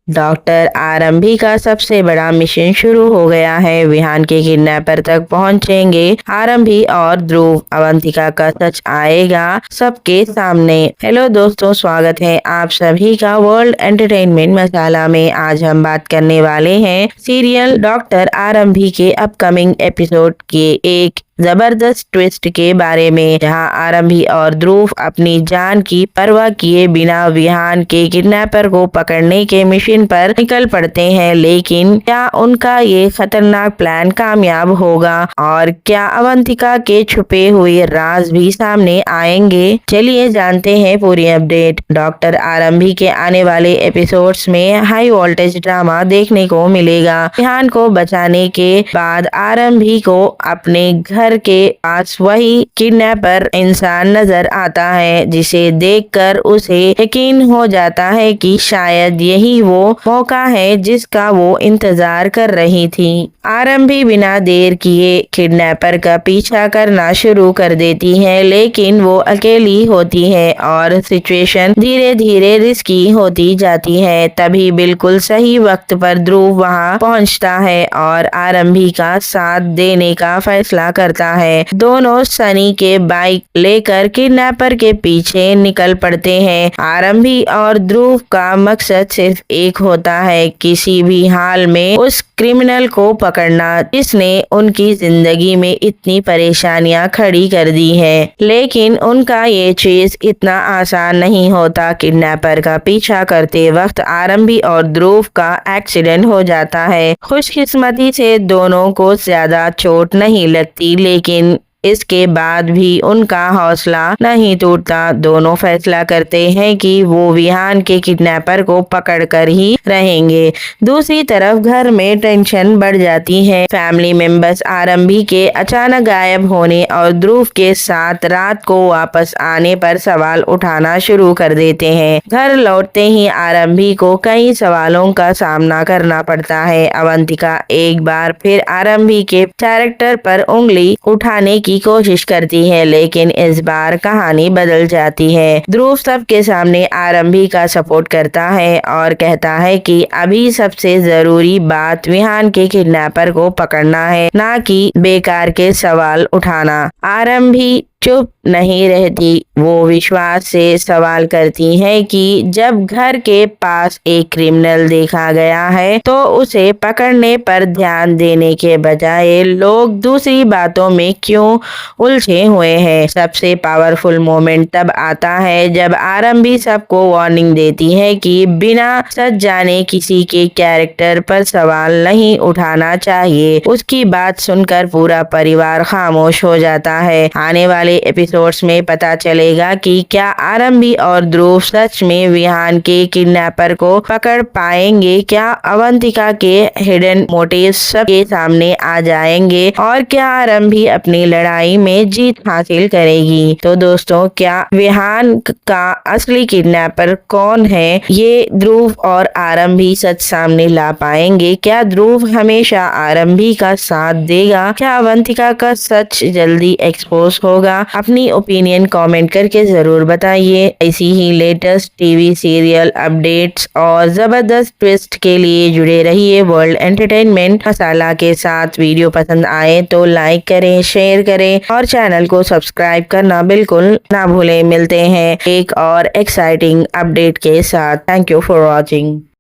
Doctor आरंभी का सबसे बड़ा मिशन शुरू हो गया है। विहान के किडनैपर तक पहुंचेंगे आरंभी और ध्रुव। अवंतिका का सच आएगा सबके सामने। हेलो दोस्तों, स्वागत है आप सभी का वर्ल्ड एंटरटेनमेंट मसाला में। आज हम बात करने वाले हैं सीरियल डॉक्टर आरंभी के अपकमिंग एपिसोड के एक जबरदस्त ट्विस्ट के बारे में, जहां आरंभी और ध्रुव अपनी जान की परवाह किए बिना विहान के किडनैपर को पकड़ने के मिशन पर निकल पड़ते हैं। लेकिन क्या उनका ये खतरनाक प्लान कामयाब होगा और क्या अवंतिका के छुपे हुए राज भी सामने आएंगे? चलिए जानते हैं पूरी अपडेट। डॉक्टर आरंभी के आने वाले एपिसोड्स में हाई वोल्टेज ड्रामा देखने को मिलेगा। विहान को बचाने के बाद आरंभी को अपने घर के पास वही किडनैपर इंसान नजर आता है, जिसे देखकर उसे यकीन हो जाता है कि शायद यही वो मौका है जिसका वो इंतजार कर रही थी। आरंभी बिना देर किए किडनैपर का पीछा करना शुरू कर देती है, लेकिन वो अकेली होती है और सिचुएशन धीरे धीरे रिस्की होती जाती है। तभी बिल्कुल सही वक्त पर ध्रुव वहां पहुंचता है और आरंभी का साथ देने का फैसला करता है। दोनों सनी के बाइक लेकर किडनैपर के पीछे निकल पड़ते हैं। आरंभी और ध्रुव का मकसद सिर्फ एक होता है, किसी भी हाल में उस क्रिमिनल को पकड़ना जिसने उनकी जिंदगी में इतनी परेशानियां खड़ी कर दी है। लेकिन उनका ये चीज इतना आसान नहीं होता। किडनैपर का पीछा करते वक्त आरंभी और ध्रुव का एक्सीडेंट हो जाता है। खुशकिस्मती से दोनों को ज्यादा चोट नहीं लगती, लेकिन इसके बाद भी उनका हौसला नहीं टूटता। दोनों फैसला करते हैं कि वो विहान के किडनैपर को पकड़कर ही रहेंगे। दूसरी तरफ घर में टेंशन बढ़ जाती है। फैमिली मेंबर्स आरंभी के अचानक गायब होने और ध्रुव के साथ रात को वापस आने पर सवाल उठाना शुरू कर देते हैं। घर लौटते ही आरंभी को कई सवालों का सामना करना पड़ता है। अवंतिका एक बार फिर आरंभी के कैरेक्टर पर उंगली उठाने की कोशिश करती है, लेकिन इस बार कहानी बदल जाती है। ध्रुव सबके सामने आरंभी का सपोर्ट करता है और कहता है कि अभी सबसे जरूरी बात विहान के किडनैपर को पकड़ना है, ना कि बेकार के सवाल उठाना। आरंभी चुप नहीं रहती। वो विश्वास से सवाल करती है कि जब घर के पास एक क्रिमिनल देखा गया है तो उसे पकड़ने पर ध्यान देने के बजाय लोग दूसरी बातों में क्यों उलझे हुए हैं। सबसे पावरफुल मोमेंट तब आता है जब आरंभी सबको वार्निंग देती है कि बिना सच जाने किसी के कैरेक्टर पर सवाल नहीं उठाना चाहिए। उसकी बात सुनकर पूरा परिवार खामोश हो जाता है। आने वाले एपिसोड्स में पता चलेगा कि क्या आरंभी और ध्रुव सच में विहान के किडनैपर को पकड़ पाएंगे, क्या अवंतिका के हिडन मोटिव सबके सामने आ जाएंगे और क्या आरंभी अपनी लड़ाई में जीत हासिल करेगी। तो दोस्तों, क्या विहान का असली किडनैपर कौन है, ये ध्रुव और आरंभी सच सामने ला पाएंगे? क्या ध्रुव हमेशा आरंभी का साथ देगा? क्या अवंतिका का सच जल्दी एक्सपोज होगा? अपनी ओपिनियन कमेंट करके जरूर बताइए। ऐसी ही लेटेस्ट टीवी सीरियल अपडेट्स और जबरदस्त ट्विस्ट के लिए जुड़े रहिए वर्ल्ड एंटरटेनमेंट मसाला के साथ। वीडियो पसंद आए तो लाइक करें, शेयर करें और चैनल को सब्सक्राइब करना बिल्कुल ना भूलें। मिलते हैं एक और एक्साइटिंग अपडेट के साथ। Thank you for watching.